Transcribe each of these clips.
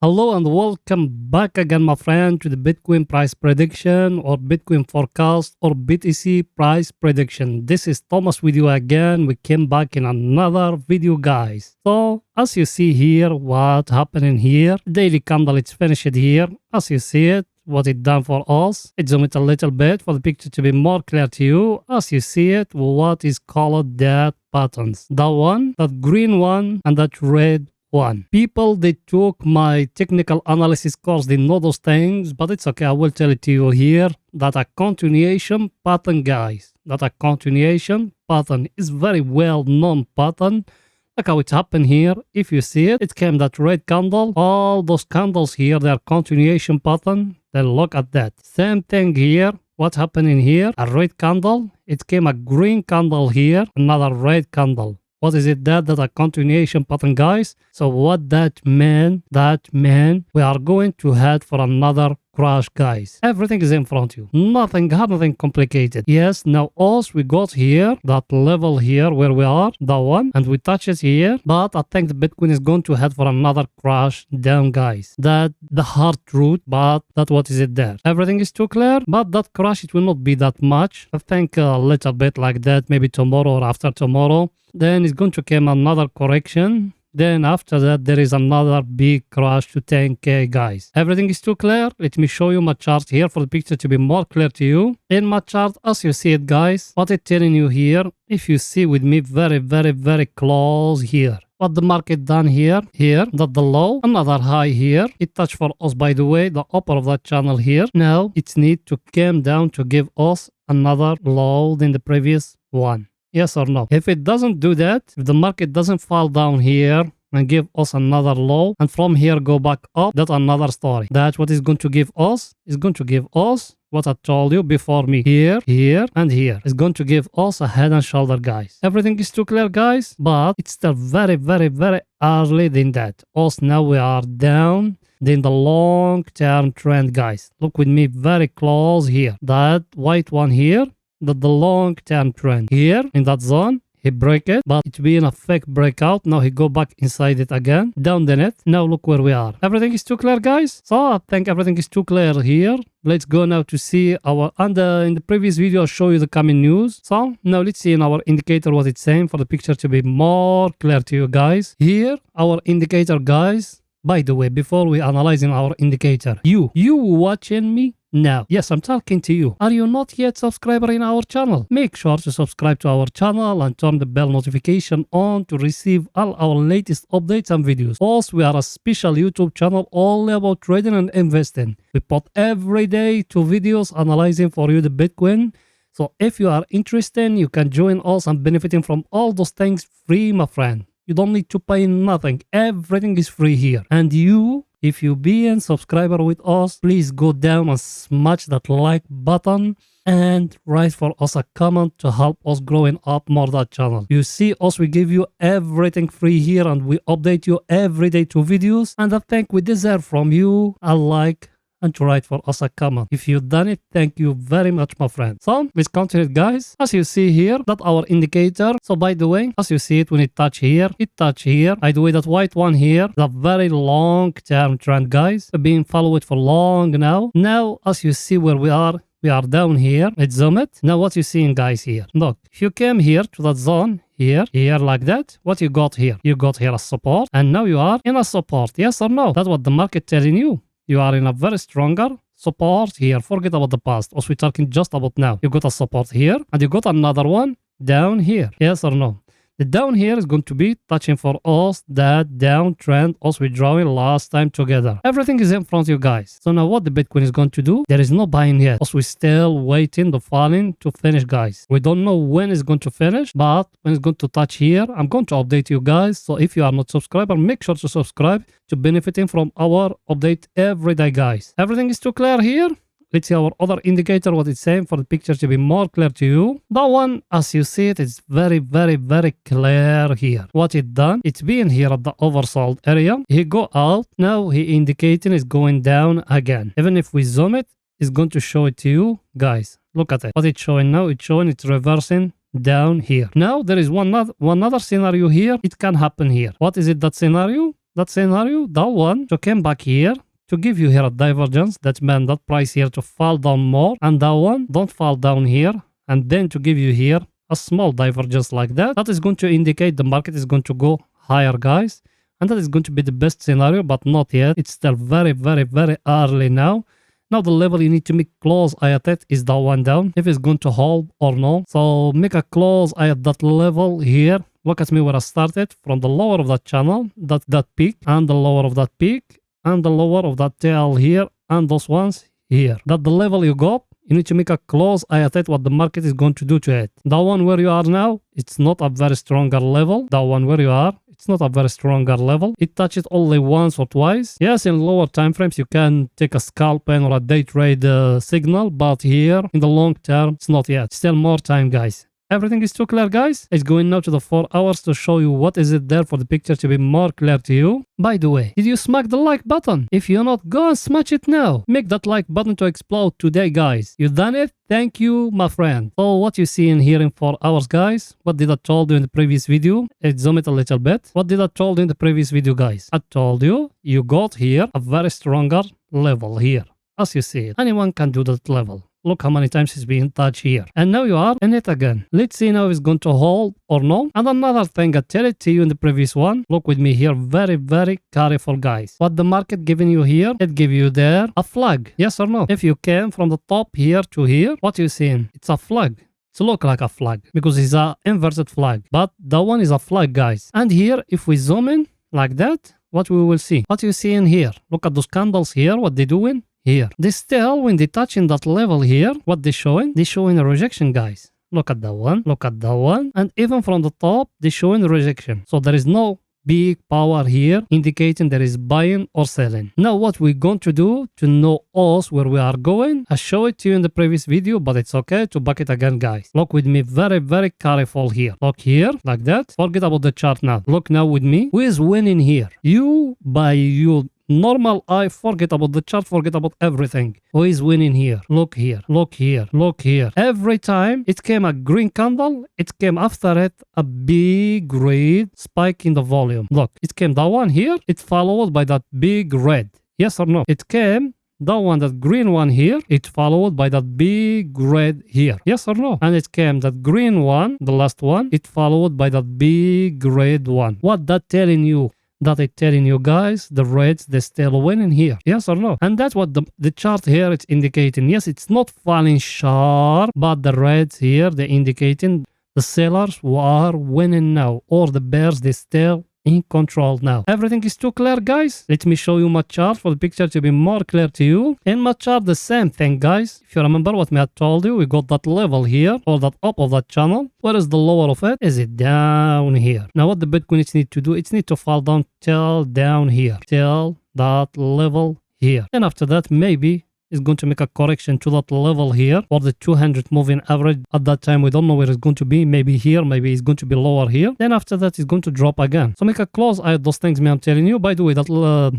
Hello and welcome back again, my friend, to the Bitcoin price prediction or Bitcoin forecast or BTC price prediction. This is Thomas with you again. We came back in another video, guys. So, as you see here, what happening here? Daily candle, it's finished here. As you see it, what it done for us. It zoom it a little bit for the picture to be more clear to you. As you see it, what is called that patterns. That one, that green one, and that red one. People, they took my technical analysis course, they know those things, but it's okay. I will tell it to you here that a continuation pattern, guys. That a continuation pattern is very well known pattern. Look how it happened here. If you see it, it came that red candle. All those candles here, they are continuation pattern. Then look at that. Same thing here. What happened in here? A red candle. It came a green candle here. Another red candle. What is it that a continuation pattern, guys? So what that meant, we are going to head for another crash, guys. Everything is in front of you. Nothing complicated. Yes, now also we got here, that level here where we are, that one, and we touch it here. But I think the Bitcoin is going to head for another crash down, guys. That the hard truth, but that what is it there? Everything is too clear, but that crash, it will not be that much. I think a little bit like that, maybe tomorrow or after tomorrow. Then it's going to come another correction. Then after that, there is another big crash to 10K, guys. Everything is too clear. Let me show you my chart here for the picture to be more clear to you. In my chart, as you see it, guys, what it's telling you here, if you see with me very close here. What the market done here, that the low, another high here. It touched for us, by the way, the upper of that channel here. Now, it need to come down to give us another low than the previous one. Yes or no? If it doesn't do that, if the market doesn't fall down here and give us another low, and from here go back up, that's another story. That's what is going to give us. Is going to give us what I told you before me. Here, and here. It's going to give us a head and shoulder, guys. Everything is too clear, guys, but it's still very early than that. Also, now we are down in the long-term trend, guys. Look with me very close here. That white one here, that the long-term trend here in that zone, he break it, but it's been a fake breakout. Now he go back inside it again, down the net. Now look where we are. Everything is too clear, guys. So I think everything is too clear here. Let's go now to see our, in the previous video, I'll show you the coming news. So now let's see in our indicator what it's saying for the picture to be more clear to you, guys. Here, our indicator, guys. By the way, before we analyzing our indicator, you watching me now? Yes, I'm talking to you. Are you not yet subscriber in our channel? Make sure to subscribe to our channel and turn the bell notification on to receive all our latest updates and videos. Also, we are a special YouTube channel all about trading and investing. We put every day 2 videos analyzing for you the Bitcoin. So if you are interested, you can join us and benefiting from all those things free, my friend. You don't need to pay nothing. Everything is free here. And you, if you be a subscriber with us, please go down and smash that like button and write for us a comment to help us growing up more that channel. You see us, we give you everything free here and we update you every day 2 videos. And I think we deserve from you a like and to write for us a comment. If you've done it, thank you very much, my friend. So let's continue, guys. As you see here, that our indicator. So by the way, as you see it, when it touch here. By the way, that white one here, the very long-term trend, guys, being followed for long now. Now, as you see where we are down here. Let's zoom it. Now what you seeing, guys, here? Look, if you came here to that zone, here like that, what you got here? You got here a support, and now you are in a support. Yes or no? That's what the market telling you. You are in a very stronger support here. Forget about the past. Also, we're talking just about now. You got a support here, and you got another one down here. Yes or no? The down here is going to be touching for us that downtrend also we drawing last time together. Everything is in front of you, guys. So now what the Bitcoin is going to do? There is no buying yet. Also, we're still waiting the falling to finish, guys. We don't know when it's going to finish, but when it's going to touch here, I'm going to update you guys. So if you are not subscriber, make sure to subscribe to benefiting from our update every day, guys. Everything is too clear here. Let's see our other indicator, what it's saying for the picture to be more clear to you. That one, as you see it, is very clear here. What it done, it's been here at the oversold area. He go out. Now he indicating is going down again. Even if we zoom it, it's going to show it to you. Guys, look at it. What it's showing now, it's showing it's reversing down here. Now there is one other scenario here. It can happen here. What is it, that scenario? that scenario, that one, to came back here, to give you here a divergence, that meant that price here to fall down more, and that one don't fall down here, and then to give you here a small divergence like that. That is going to indicate the market is going to go higher, guys, and that is going to be the best scenario, but not yet. It's still very, very, very early now. Now the level you need to make close eye at it is that one down, if it's going to hold or no. So make a close eye at that level here. Look at me where I started, from the lower of that channel, that peak, and the lower of that peak, and the lower of that tail here, and those ones here. That the level you got, you need to make a close eye at it, what the market is going to do to it. That one where you are now, it's not a very stronger level. That one where you are, it's not a very stronger level. It touches only once or twice. Yes, in lower time frames, you can take a scalp or a day trade signal, but here, in the long term, it's not yet. Still more time, guys. Everything is too clear, guys. It's going now to the 4 hours to show you what is it there for the picture to be more clear to you. By the way, did you smack the like button? If you're not, go and smash it now. Make that like button to explode today, guys. You done it? Thank you, my friend. So what you see in here in 4 hours, guys? What did I told you in the previous video? Let's zoom it a little bit. What did I told you in the previous video, guys? I told you, you got here a very stronger level here. As you see it, anyone can do that level. Look how many times it's being touched here. And now you are in it again. Let's see now if it's going to hold or no. And another thing, I tell it to you in the previous one. Look with me here. Very, very careful, guys. What the market giving you here, it give you there a flag. Yes or no? If you came from the top here to here, what you seeing? It's a flag. It look like a flag because it's a inverted flag. But that one is a flag, guys. And here, if we zoom in like that, what we will see? What you see in here? Look at those candles here. What they doing? Here. They still, when they touching that level here, what they showing? They showing a rejection, guys. Look at that one. Look at that one. And even from the top, they showing a rejection. So there is no big power here indicating there is buying or selling. Now what we're going to do to know us where we are going, I show it to you in the previous video, but it's okay to back it again, guys. Look with me very, very careful here. Look here, like that. Forget about the chart now. Look now with me. Who is winning here? You by your normal eye, forget about the chart, forget about everything. Who is winning here? Look here, look here, look here. Every time it came a green candle, it came after it a big red spike in the volume. Look, it came that one here, it followed by that big red. Yes or no? It came that one, that green one here, it followed by that big red here. Yes or no? And it came that green one, the last one, it followed by that big red one. What that telling you? That it's telling you, guys, the reds, they're still winning here. Yes or no? And that's what the chart here is indicating. Yes, it's not falling sharp, but the reds here, they're indicating the sellers who are winning now, or the bears, they're still in control now. Everything is too clear, guys. Let me show you my chart for the picture to be more clear to you. In my chart, the same thing, guys. If you remember what I told you, we got that level here, or that up of that channel. Where is the lower of it? Is it down here? Now what the Bitcoin needs to do, it needs to fall down till down here, till that level here. And after that, maybe is going to make a correction to that level here, or the 200 moving average. At that time, we don't know where it's going to be. Maybe here, maybe it's going to be lower here. Then after that, it's going to drop again. So make a close eye at those things, me, I'm telling you. By the way, that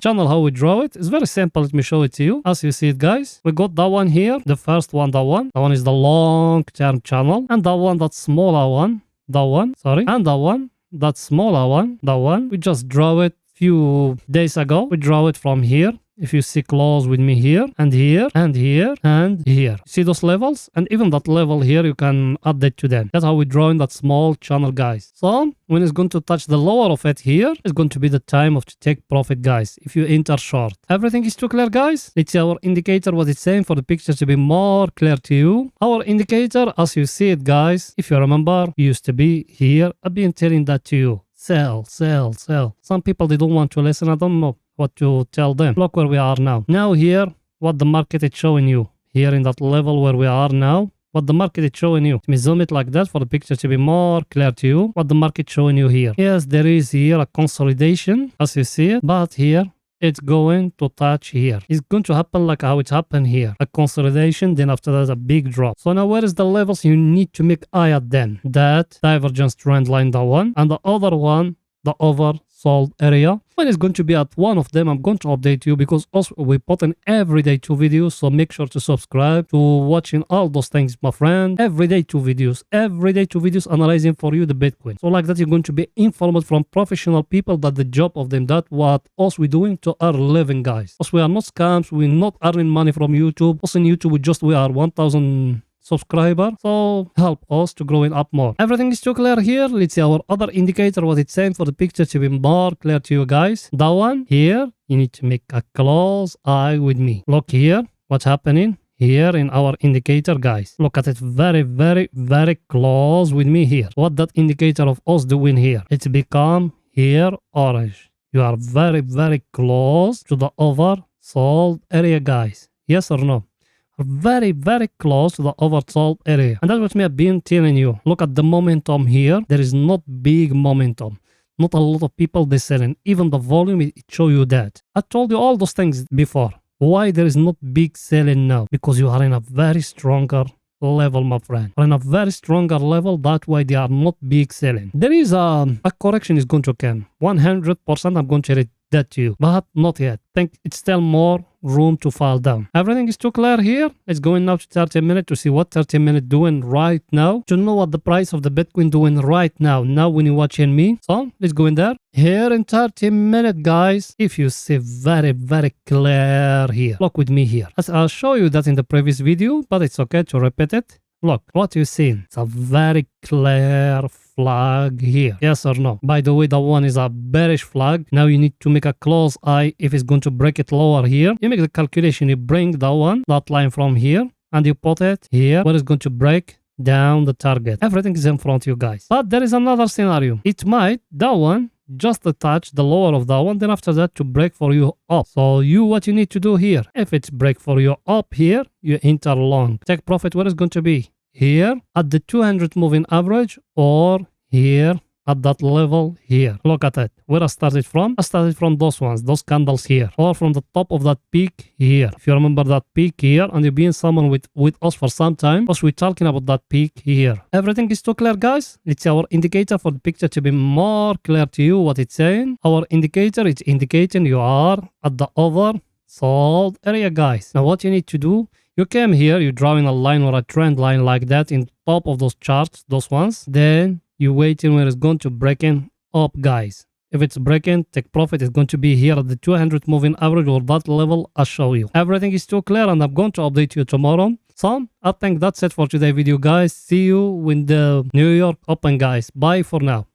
channel, how we draw it, is very simple. Let me show it to you. As you see it, guys, we got that one here. The first one, that one. That one is the long-term channel. And that one, that smaller one. That one, sorry. And that one, that smaller one. That one. We just draw it few days ago. We draw it from here. If you see close with me here, and here, and here, and here. See those levels? And even that level here, you can add that to them. That's how we draw in that small channel, guys. So, when it's going to touch the lower of it here, it's going to be the time of to take profit, guys, if you enter short. Everything is too clear, guys? Let's see our indicator, what it's saying for the picture to be more clear to you. Our indicator, as you see it, guys, if you remember, used to be here. I've been telling that to you. Sell, sell, sell. Some people, they don't want to listen. I don't know what to tell them. Look where we are now. Now here, what the market is showing you. Here in that level where we are now, what the market is showing you. Let me zoom it like that for the picture to be more clear to you. What the market showing you here. Yes, there is here a consolidation, as you see it. But here, it's going to touch here. It's going to happen like how it happened here. A consolidation, then after that, a big drop. So now where is the levels? You need to make eye at them. That divergence trend line, that one. And the other one, the oversold sold area. When it's going to be at one of them, I'm going to update you, because also we put in every day 2 videos. So make sure to subscribe to watching all those things, my friend. Every day 2 videos. Every day 2 videos analyzing for you the Bitcoin. So like that, you're going to be informed from professional people that the job of them, that what us we doing to earn living, guys. Because we are not scams. We're not earning money from YouTube. Also in YouTube, we are 1,000 subscriber, so help us to growing up more. Everything is too clear here. Let's see our other indicator, what it's saying for the picture to be more clear to you guys. That one here, you need to make a close eye with me. Look here, what's happening here in our indicator, guys. Look at it very, very, very close with me here. What that indicator of us doing here? It's become here orange. You are very, very close to the oversold area, guys. Yes or no? Very, very close to the oversold area. And that's what me have been telling you. Look at the momentum here. There is not big momentum. Not a lot of people they selling. Even the volume, it show you that. I told you all those things before. Why there is not big selling now? Because you are in a very stronger level, my friend. Are in a very stronger level. That's why they are not big selling. There is a correction is going to come. 100% I'm going to read that to you. But not yet. Think it's still more room to fall down. Everything is too clear here. It's going now to 30 minutes to see what 30 minutes doing right now. To know what the price of the Bitcoin doing right now. Now when you're watching me. So let's go in there. Here in 30 minutes, guys. If you see very, very clear here. Look with me here. As I'll show you that in the previous video, but it's okay to repeat it. Look, what you see. It's a very clear flag here. Yes or no? By the way, that one is a bearish flag. Now you need to make a close eye if it's going to break it lower here. You make the calculation. You bring that line from here, and you put it here where it's going to break down the target. Everything is in front of you guys. But there is another scenario. It might, that one, just touch the lower of that one, then after that to break for you up. So what you need to do here, if it's break for you up here, you enter long. Take profit, where is going to be? Here at the 200 moving average, or here at that level here. Look at it. Where I started from? I started from those ones, those candles here, or from the top of that peak here. If you remember that peak here, and you've been someone with us for some time, because we're talking about that peak here. Everything is too clear, guys. It's our indicator for the picture to be more clear to you what it's saying. Our indicator is indicating you are at the oversold area, guys. Now what you need to do, you came here, you're drawing a line or a trend line like that in top of those charts, those ones. Then you waiting when it's going to breaking up, guys. If it's breaking, take profit. It's going to be here at the 200 moving average or that level I show you. Everything is too clear, and I'm going to update you tomorrow. So I think that's it for today's video, guys. See you in the New York Open, guys. Bye for now.